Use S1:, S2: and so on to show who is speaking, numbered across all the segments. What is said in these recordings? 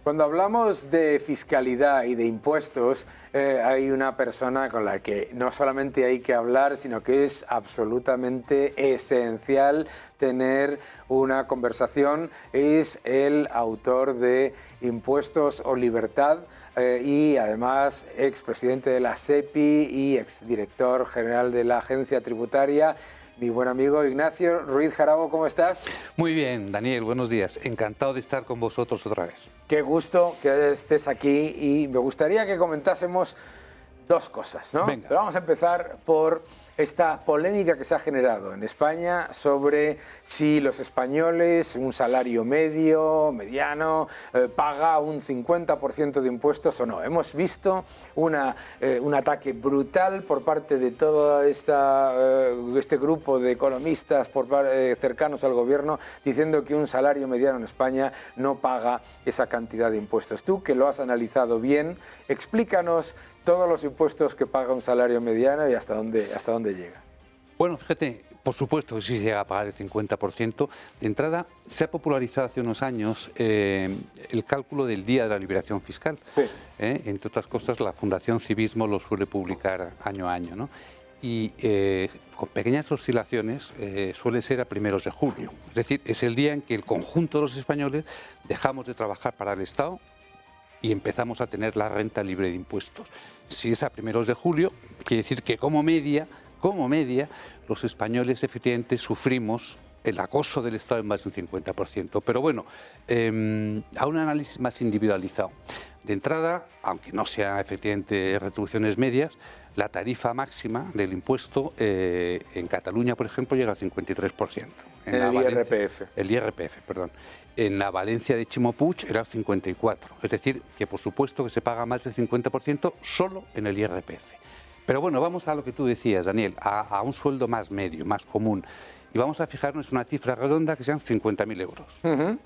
S1: Cuando hablamos de fiscalidad y de impuestos, hay una persona con la que no solamente hay que hablar, sino que es absolutamente esencial tener una conversación. Es el autor de Impuestos o Libertad y además expresidente de la SEPI y exdirector general de la Agencia Tributaria. Mi buen amigo Ignacio Ruiz Jarabo, ¿cómo estás?
S2: Muy bien, Daniel, buenos días. Encantado de estar con vosotros otra vez.
S1: Qué gusto que estés aquí y me gustaría que comentásemos dos cosas, ¿no?
S2: Venga.
S1: Pero vamos a empezar por esta polémica que se ha generado en España sobre si los españoles, un salario medio, mediano, paga un 50% de impuestos o no. Hemos visto un ataque brutal por parte de todo este grupo de economistas cercanos al gobierno diciendo que un salario mediano en España no paga esa cantidad de impuestos. Tú, que lo has analizado bien, explícanos todos los impuestos que paga un salario mediano y hasta dónde llega.
S2: Bueno, fíjate, por supuesto que sí se llega a pagar el 50%. De entrada, se ha popularizado hace unos años el cálculo del Día de la Liberación Fiscal.
S1: Sí.
S2: Entre otras cosas, la Fundación Civismo lo suele publicar año a año, ¿no? Y con pequeñas oscilaciones suele ser a primeros de julio. Es decir, es el día en que el conjunto de los españoles dejamos de trabajar para el Estado y empezamos a tener la renta libre de impuestos. Si es a primeros de julio, quiere decir que como media, los españoles efectivamente sufrimos el acoso del Estado en más de un 50%. Pero bueno, a un análisis más individualizado. De entrada, aunque no sea efectivamente retribuciones medias, la tarifa máxima del impuesto en Cataluña, por ejemplo, llega al 53%.
S1: En el IRPF.
S2: El IRPF, perdón. En la Valencia de Ximo Puig era el 54%. Es decir, que por supuesto que se paga más del 50% solo en el IRPF. Pero bueno, vamos a lo que tú decías, Daniel, a un sueldo más medio, más común. Y vamos a fijarnos en una cifra redonda que sean 50.000 euros.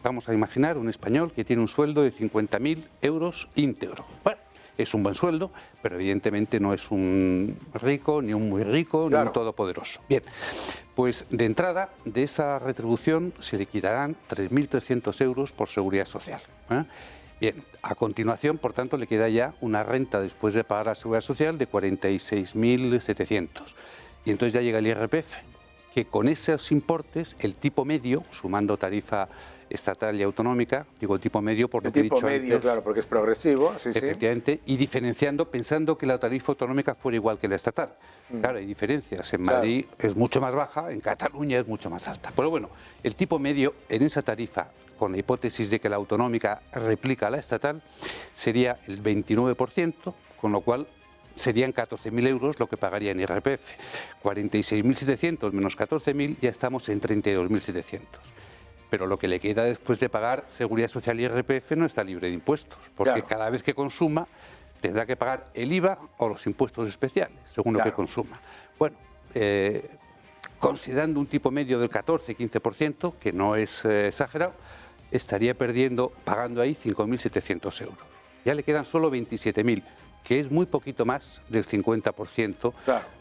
S2: Vamos a imaginar un español que tiene un sueldo de 50.000 euros íntegro. Bueno, es un buen sueldo, pero evidentemente no es un rico, ni un muy rico,
S1: claro,
S2: ni un todopoderoso. Bien, pues de entrada de esa retribución se le quitarán 3.300 euros por seguridad social. Bien, a continuación, por tanto, le queda ya una renta después de pagar la seguridad social de 46.700. Y entonces ya llega el IRPF, que con esos importes, el tipo medio, sumando tarifa estatal y autonómica, digo el tipo medio por lo que he dicho antes.
S1: El tipo medio, claro, porque es progresivo, sí,
S2: efectivamente, y diferenciando, pensando que la tarifa autonómica fuera igual que la estatal. Claro, hay diferencias. En Madrid es mucho más baja, en Cataluña es mucho más alta. Pero bueno, el tipo medio en esa tarifa, con la hipótesis de que la autonómica replica a la estatal, sería el 29%, con lo cual serían 14.000 euros lo que pagaría en IRPF. 46.700 menos 14.000, ya estamos en 32.700. Pero lo que le queda después de pagar Seguridad Social y IRPF no está libre de impuestos, porque cada vez que consuma tendrá que pagar el IVA o los impuestos especiales, según lo que consuma. Bueno, considerando un tipo medio del 14-15%, que no es exagerado, estaría pagando ahí 5.700 euros. Ya le quedan solo 27.000, que es muy poquito más del 50%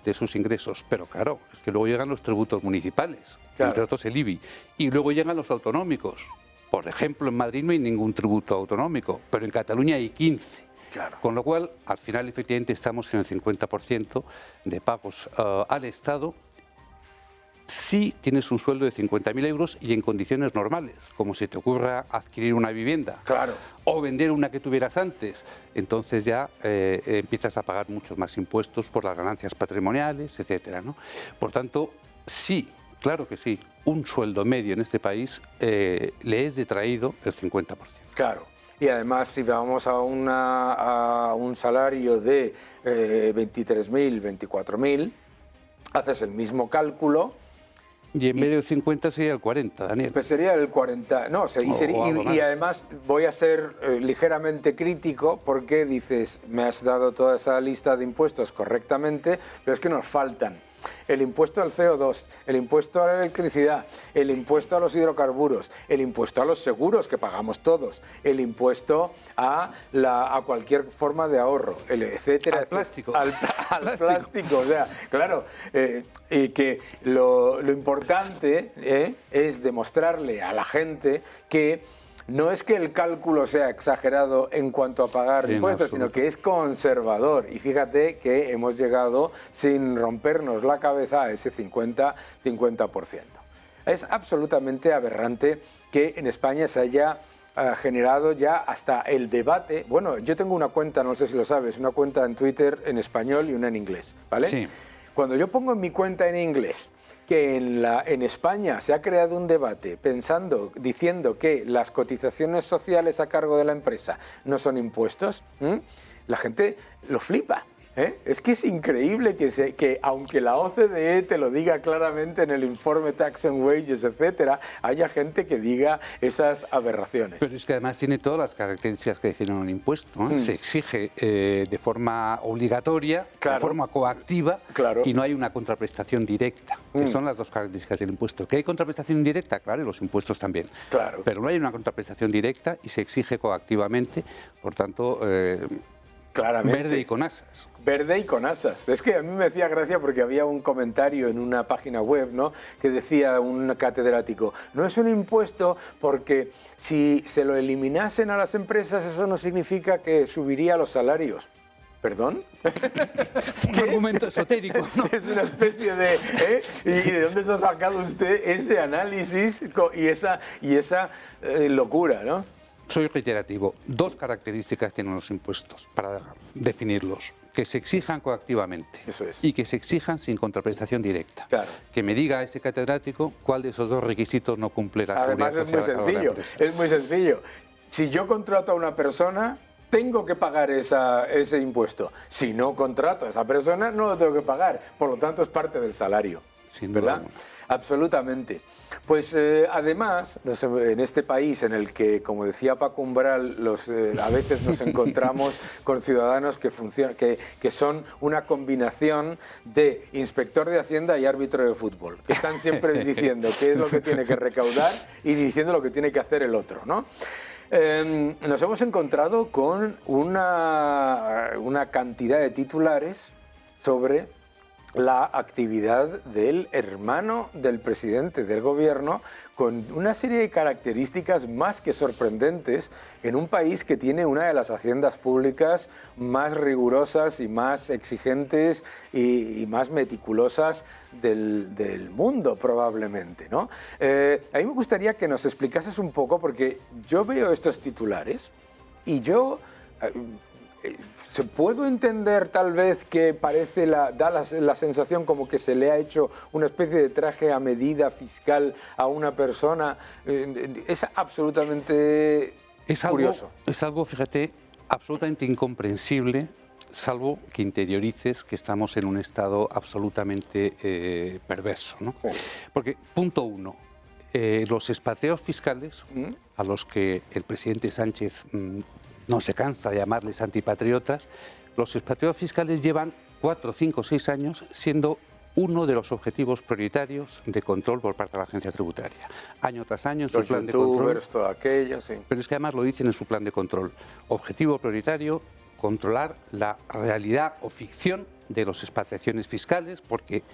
S2: de sus ingresos. Pero claro, es que luego llegan los tributos municipales, entre otros el IBI, y luego llegan los autonómicos. Por ejemplo, en Madrid no hay ningún tributo autonómico, pero en Cataluña hay 15. Con lo cual, al final, efectivamente, estamos en el 50% de pagos al Estado si tienes un sueldo de 50.000 euros y en condiciones normales, como si te ocurra adquirir una vivienda o vender una que tuvieras antes, entonces ya empiezas a pagar muchos más impuestos por las ganancias patrimoniales, etcétera, ¿no? Por tanto, sí, claro que sí, un sueldo medio en este país le es detraído el 50%.
S1: Claro. Y además, si vamos a un salario de 23.000, 24.000, haces el mismo cálculo.
S2: Y en medio del 50 sería el 40, Daniel.
S1: Pues sería el 40, no, y además voy a ser ligeramente crítico porque dices, me has dado toda esa lista de impuestos correctamente, pero es que nos faltan el impuesto al CO2, el impuesto a la electricidad, el impuesto a los hidrocarburos, el impuesto a los seguros que pagamos todos, el impuesto a cualquier forma de ahorro, etcétera.
S2: Al plástico.
S1: Al plástico, o sea, claro, que lo importante es demostrarle a la gente que no es que el cálculo sea exagerado en cuanto a pagar impuestos, sino que es conservador. Y fíjate que hemos llegado sin rompernos la cabeza a ese 50%. Es absolutamente aberrante que en España se haya generado ya hasta el debate. Bueno, yo tengo una cuenta, no sé si lo sabes, una cuenta en Twitter en español y una en inglés, ¿vale?
S2: Sí.
S1: Cuando yo pongo en mi cuenta en inglés que en España se ha creado un debate diciendo que las cotizaciones sociales a cargo de la empresa no son impuestos, la gente lo flipa. Es que es increíble que aunque la OCDE te lo diga claramente en el informe Tax and Wages, etcétera, haya gente que diga esas aberraciones.
S2: Pero es que además tiene todas las características que definen un impuesto, ¿no? Se exige de forma obligatoria, de forma coactiva, y no hay una contraprestación directa, que son las dos características del impuesto. ¿Que hay contraprestación indirecta? Claro, y los impuestos también.
S1: Claro.
S2: Pero no hay una contraprestación directa y se exige coactivamente, por tanto,
S1: claramente.
S2: Verde y con asas.
S1: Verde y con asas. Es que a mí me hacía gracia porque había un comentario en una página web, ¿no?, que decía un catedrático, no es un impuesto porque si se lo eliminasen a las empresas eso no significa que subiría los salarios. ¿Perdón?
S2: Un argumento esotérico, ¿no?
S1: Es una especie de... ¿Y de dónde se ha sacado usted ese análisis y esa locura, ¿no?
S2: Soy reiterativo. Dos características tienen los impuestos para definirlos. Que se exijan coactivamente.
S1: Eso es.
S2: Y que se exijan sin contraprestación directa.
S1: Claro.
S2: Que me diga ese catedrático cuál de esos dos requisitos no cumple la seguridad social.
S1: Además es muy sencillo. Si yo contrato a una persona, tengo que pagar ese impuesto. Si no contrato a esa persona, no lo tengo que pagar. Por lo tanto, es parte del salario.
S2: Sin
S1: ¿verdad?
S2: duda alguna.
S1: Absolutamente. Pues además, en este país en el que, como decía Paco Umbral, a veces nos encontramos con ciudadanos que son una combinación de inspector de Hacienda y árbitro de fútbol, que están siempre diciendo qué es lo que tiene que recaudar y diciendo lo que tiene que hacer el otro, ¿no? Nos hemos encontrado con una cantidad de titulares sobre la actividad del hermano del presidente del gobierno, con una serie de características más que sorprendentes en un país que tiene una de las haciendas públicas más rigurosas y más exigentes y más meticulosas del mundo, probablemente, ¿no? A mí me gustaría que nos explicases un poco, porque yo veo estos titulares y yo... ¿Se puede entender tal vez que da la sensación como que se le ha hecho una especie de traje a medida fiscal a una persona? Es absolutamente curioso.
S2: Es algo, fíjate, absolutamente incomprensible, salvo que interiorices que estamos en un estado absolutamente perverso, ¿no? Porque, punto uno, los expatriados fiscales, a los que el presidente Sánchez no se cansa de llamarles antipatriotas, los expatriados fiscales llevan 4, 5, 6 años siendo uno de los objetivos prioritarios de control por parte de la agencia tributaria. Año tras año en su plan de control.
S1: Todo aquello, sí.
S2: Pero es que además lo dicen en su plan de control. Objetivo prioritario, controlar la realidad o ficción de las expatriaciones fiscales, porque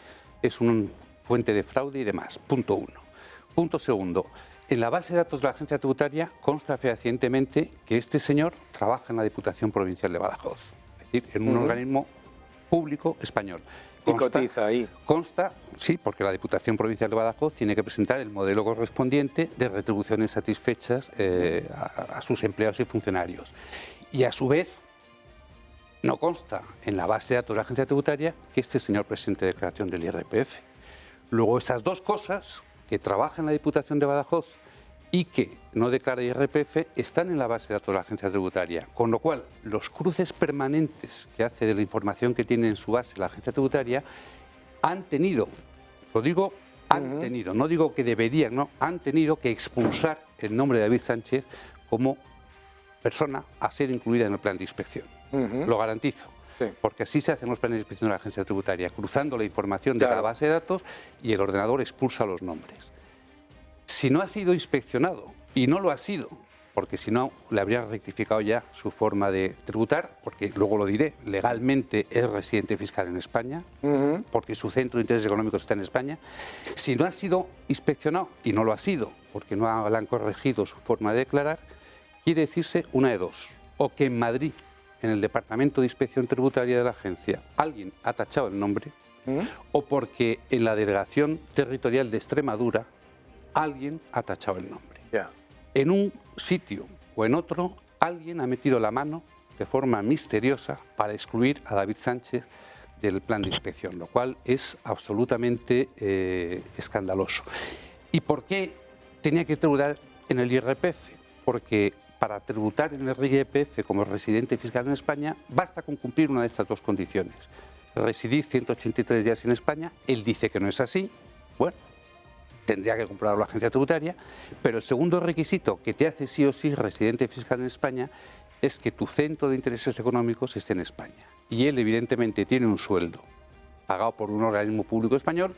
S2: es una fuente de fraude y demás. Punto uno. Punto segundo. En la base de datos de la agencia tributaria consta fehacientemente que este señor trabaja en la Diputación Provincial de Badajoz, es decir, en un organismo público español.
S1: Y cotiza ahí.
S2: Consta, sí, porque la Diputación Provincial de Badajoz tiene que presentar el modelo correspondiente de retribuciones satisfechas a sus empleados y funcionarios. Y a su vez, no consta en la base de datos de la agencia tributaria que este señor presente declaración del IRPF. Luego, esas dos cosas, que trabaja en la Diputación de Badajoz y que no declara IRPF, están en la base de datos de la agencia tributaria. Con lo cual, los cruces permanentes que hace de la información que tiene en su base la agencia tributaria han tenido, lo digo, han tenido, no digo que deberían, no, han tenido que expulsar el nombre de David Sánchez como persona a ser incluida en el plan de inspección. Lo garantizo. Sí. Porque así se hacen los planes de inspección de la agencia tributaria, cruzando la información de la base de datos y el ordenador expulsa los nombres. Si no ha sido inspeccionado, y no lo ha sido, porque si no le habrían rectificado ya su forma de tributar, porque luego lo diré, legalmente es residente fiscal en España, porque su centro de intereses económicos está en España. Si no ha sido inspeccionado, y no lo ha sido, porque no le han corregido su forma de declarar, quiere decirse una de dos: o que en Madrid, en el Departamento de Inspección Tributaria de la agencia, alguien ha tachado el nombre, o porque en la Delegación Territorial de Extremadura alguien ha tachado el nombre. En un sitio o en otro, alguien ha metido la mano de forma misteriosa para excluir a David Sánchez del plan de inspección, lo cual es absolutamente escandaloso. ¿Y por qué tenía que tributar en el IRPF? Porque para tributar en el IRPF como residente fiscal en España, basta con cumplir una de estas dos condiciones: residir 183 días en España. Él dice que no es así. Bueno, tendría que comprobarlo la agencia tributaria, pero el segundo requisito que te hace sí o sí residente fiscal en España es que tu centro de intereses económicos esté en España. Y él evidentemente tiene un sueldo pagado por un organismo público español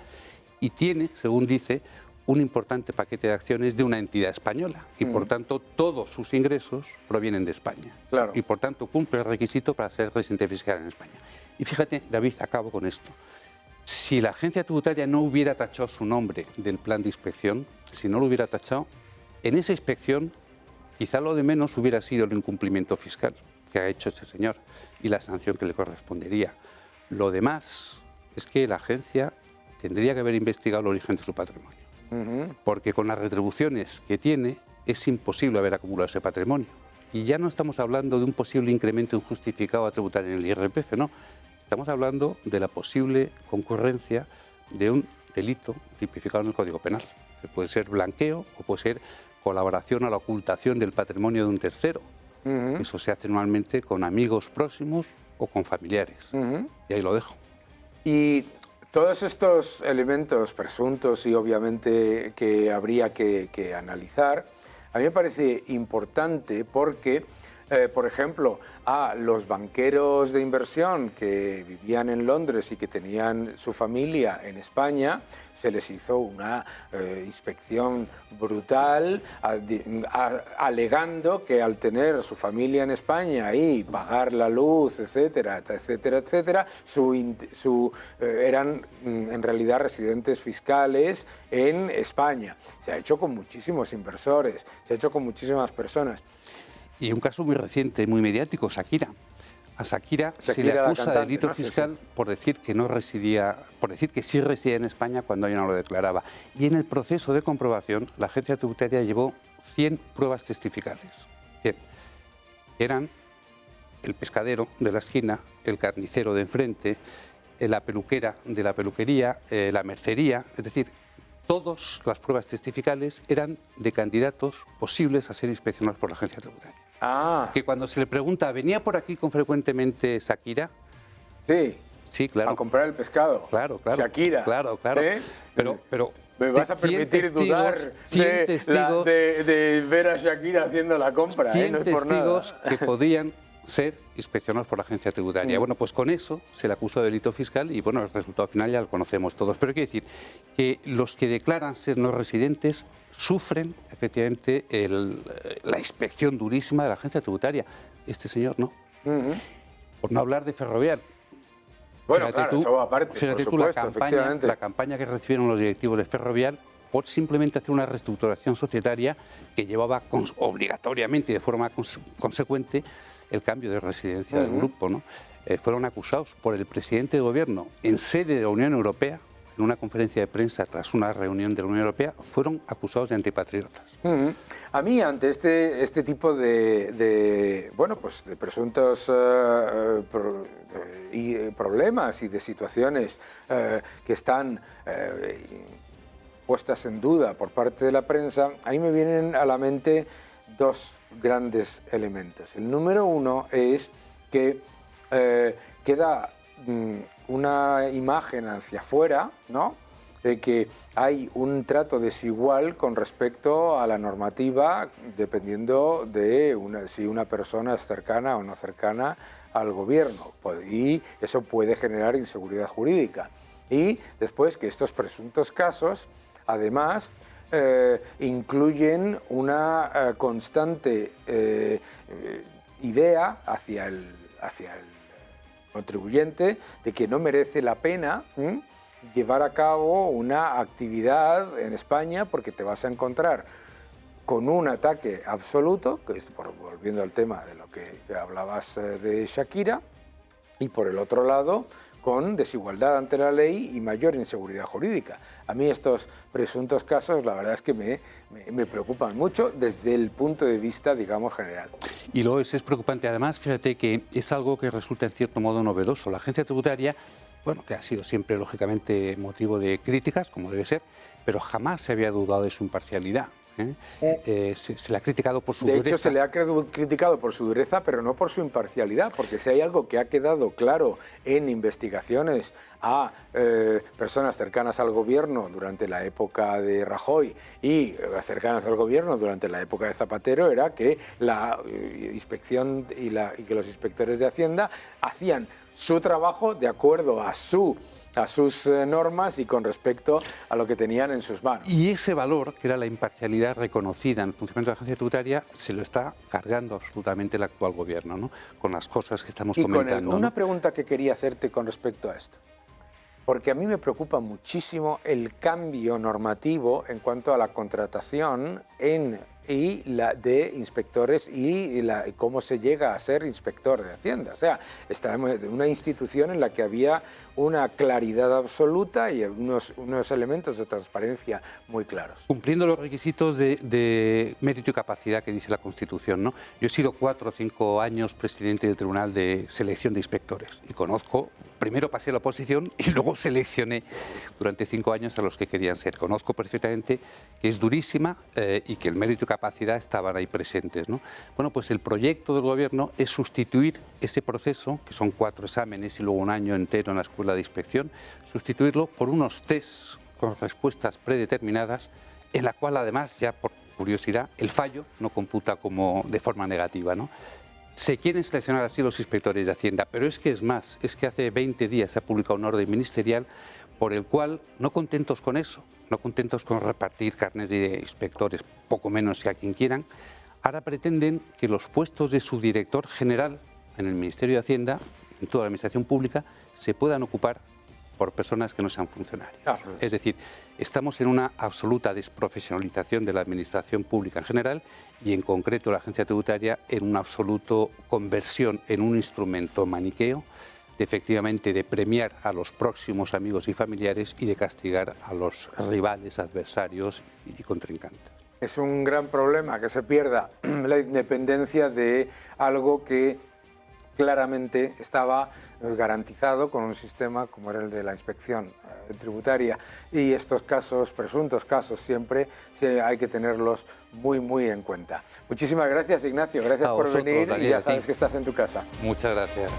S2: y tiene, según dice, un importante paquete de acciones de una entidad española y por tanto todos sus ingresos provienen de España.
S1: Claro.
S2: Y por tanto cumple el requisito para ser residente fiscal en España. Y fíjate, David, acabo con esto. Si la agencia tributaria no hubiera tachado su nombre del plan de inspección, si no lo hubiera tachado, en esa inspección quizá lo de menos hubiera sido el incumplimiento fiscal que ha hecho este señor y la sanción que le correspondería. Lo demás es que la agencia tendría que haber investigado el origen de su patrimonio, porque con las retribuciones que tiene es imposible haber acumulado ese patrimonio. Y ya no estamos hablando de un posible incremento injustificado a tributar en el IRPF, no. Estamos hablando de la posible concurrencia de un delito tipificado en el Código Penal, que puede ser blanqueo o puede ser colaboración a la ocultación del patrimonio de un tercero. Eso se hace normalmente con amigos próximos o con familiares. Y ahí lo dejo.
S1: Y todos estos elementos presuntos y obviamente que habría que analizar, a mí me parece importante porque por ejemplo, a los banqueros de inversión que vivían en Londres y que tenían su familia en España, se les hizo una inspección brutal, alegando que al tener su familia en España y pagar la luz, etcétera, etcétera, etcétera, eran en realidad residentes fiscales en España. Se ha hecho con muchísimos inversores, se ha hecho con muchísimas personas.
S2: Y un caso muy reciente, muy mediático, Shakira. A Shakira se le acusa de delito fiscal por decir que no residía, por decir que sí residía en España cuando ella no lo declaraba. Y en el proceso de comprobación, la agencia tributaria llevó 100 pruebas testificales. 100. Eran el pescadero de la esquina, el carnicero de enfrente, la peluquera de la peluquería, la mercería, es decir, todas las pruebas testificales eran de candidatos posibles a ser inspeccionados por la agencia tributaria. Que cuando se le pregunta, ¿venía por aquí con frecuentemente Shakira?
S1: Sí.
S2: Sí, claro.
S1: A comprar el pescado.
S2: Claro, claro.
S1: Shakira.
S2: Claro, claro. Pero
S1: ¿me vas a permitir dudar de ver a Shakira haciendo la compra?
S2: 100
S1: no es por
S2: testigos
S1: nada.
S2: que podían ser inspeccionados por la agencia tributaria. Bueno, pues con eso se le acusó de delito fiscal y bueno, el resultado final ya lo conocemos todos. Pero quiero decir que los que declaran ser no residentes sufren efectivamente la inspección durísima de la agencia tributaria. Este señor no. Por no hablar de Ferrovial.
S1: Bueno, fíjate claro, eso aparte,
S2: fíjate tú la campaña que recibieron los directivos de Ferrovial por simplemente hacer una reestructuración societaria que llevaba obligatoriamente y de forma consecuente el cambio de residencia del grupo, ¿no? Fueron acusados por el presidente de gobierno en sede de la Unión Europea, en una conferencia de prensa tras una reunión de la Unión Europea, fueron acusados de antipatriotas.
S1: A mí, ante este tipo de presuntos problemas y de situaciones que están puestas en duda por parte de la prensa, a mí me vienen a la mente dos grandes elementos. El número uno es que queda una imagen hacia afuera, ¿no?, de que hay un trato desigual con respecto a la normativa dependiendo de si una persona es cercana o no cercana al gobierno, y eso puede generar inseguridad jurídica. Y después que estos presuntos casos, además, incluyen una constante idea hacia el contribuyente de que no merece la pena llevar a cabo una actividad en España porque te vas a encontrar con un ataque absoluto, que es, volviendo al tema de lo que hablabas de Shakira, y por el otro lado, con desigualdad ante la ley y mayor inseguridad jurídica. A mí estos presuntos casos, la verdad es que me preocupan mucho desde el punto de vista, digamos, general.
S2: Y luego es preocupante. Además, fíjate que es algo que resulta en cierto modo novedoso. La agencia tributaria, bueno, que ha sido siempre, lógicamente, motivo de críticas, como debe ser, pero jamás se había dudado de su imparcialidad. Se le ha criticado por su dureza.
S1: De hecho, se le ha criticado por su dureza, pero no por su imparcialidad, porque si hay algo que ha quedado claro en investigaciones a personas cercanas al gobierno durante la época de Rajoy y cercanas al gobierno durante la época de Zapatero, era que la inspección y que los inspectores de Hacienda hacían su trabajo de acuerdo a sus normas y con respecto a lo que tenían en sus manos.
S2: Y ese valor, que era la imparcialidad reconocida en el funcionamiento de la agencia tributaria, se lo está cargando absolutamente el actual gobierno, ¿no? Con las cosas que estamos comentando.
S1: Una pregunta que quería hacerte con respecto a esto, porque a mí me preocupa muchísimo el cambio normativo en cuanto a la contratación de inspectores y cómo se llega a ser inspector de Hacienda. O sea, estamos en una institución en la que había una claridad absoluta y unos elementos de transparencia muy claros.
S2: Cumpliendo los requisitos de mérito y capacidad que dice la Constitución, ¿no? Yo he sido 4 o 5 años presidente del Tribunal de Selección de Inspectores y conozco, primero pasé a la oposición y luego seleccioné durante 5 años a los que querían ser. Conozco perfectamente que es durísima y que el mérito y capacidad estaban ahí presentes, ¿no? Bueno, pues el proyecto del gobierno es sustituir ese proceso, que son 4 exámenes y luego un año entero en la escuela de inspección, sustituirlo por unos tests con respuestas predeterminadas, en la cual además, ya por curiosidad, el fallo no computa como de forma negativa, ¿no? Se quieren seleccionar así los inspectores de Hacienda, pero es que hace 20 días se ha publicado un orden ministerial por el cual, no contentos con eso, no contentos con repartir carnes de inspectores, poco menos que a quien quieran, ahora pretenden que los puestos de subdirector general en el Ministerio de Hacienda, en toda la administración pública, se puedan ocupar por personas que no sean funcionarios. Es decir, estamos en una absoluta desprofesionalización de la administración pública en general y en concreto la agencia tributaria en una absoluta conversión en un instrumento maniqueo efectivamente de premiar a los próximos amigos y familiares y de castigar a los rivales, adversarios y contrincantes.
S1: Es un gran problema que se pierda la independencia de algo que claramente estaba garantizado con un sistema como era el de la inspección tributaria, y estos casos, presuntos casos, siempre hay que tenerlos muy, muy en cuenta. Muchísimas gracias, Ignacio, gracias por venir, y ya sabes que estás en tu casa.
S2: Muchas gracias.